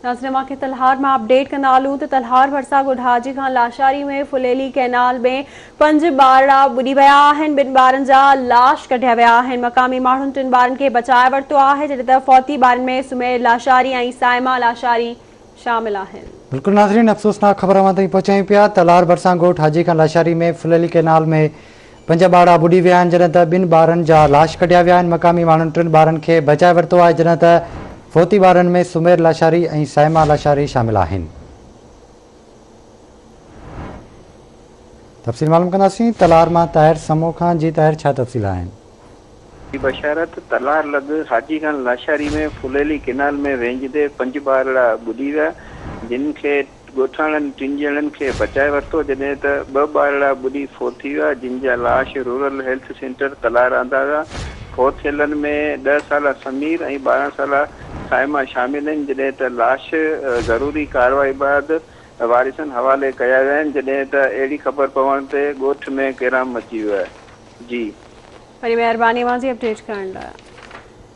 नाज़रीन मां तलहार में अपडेट कंदालूं तो तलहार भरसा गुडाजी खां लाशारी में फुलेली कैनाल में 5 ॿार बुॾी विया आहिनि। 2 ॿारनि जा लाश कढिया विया आहिनि। मक़ामी माण्हुनि 3 ॿारनि खे बचाए वरितो आहे, जॾहिं त फौती ॿारनि में सुमेर लाशारी ऐं साइमा लाशारी शामिल आहिनि। बिल्कुल नाज़रीन, अफ़सोसनाक ख़बर अवां ताईं पहुचायूं पिया। तलहार भरसा ॻोठ हाजी खां लाशारी में फुलेली कैनाल में 5 ॿार बुॾी विया आहिनि, जॾहिं त 2 ॿारनि जा लाश कढिया विया आहिनि। मक़ामी माण्हुनि 3 ॿारनि खे बचाए वरितो आहे, जॾहिं त फौती ॿारनि में सुमेर लाशारी ऐं साइमा लाशारी शामिल आहिनि। तफ़सील मालूम कंदासीं तलहार मां ताहिर समो खां। जी ताहिर, छा तफ़सील आहिनि? बशारत तलहार लॻ हाजी खान लाशारी में फुलेली कैनाल में वेंझदे 5 ॿार बुॾी विया, जिन खे ॻोठाणनि 3 ॼणनि खे बचाए वरितो, जॾहिं त 2 ॿार बुॾी फोत थी विया, जिन जा लाश रूरल हेल्थ सेंटर तलहार आंदा विया। फोत थियलनि में 10 साल समीर ऐं 12 साल साइमा शामिल आहिनि, जॾहिं त लाश ज़रूरी कार्रवाई बाद वारिसनि हवाले कया विया आहिनि, जॾहिं त अहिड़ी ख़बर पवण ते ॻोठ में किराम मची वियो आहे। जी, वरी महिरबानी अपडेट करण लाइ।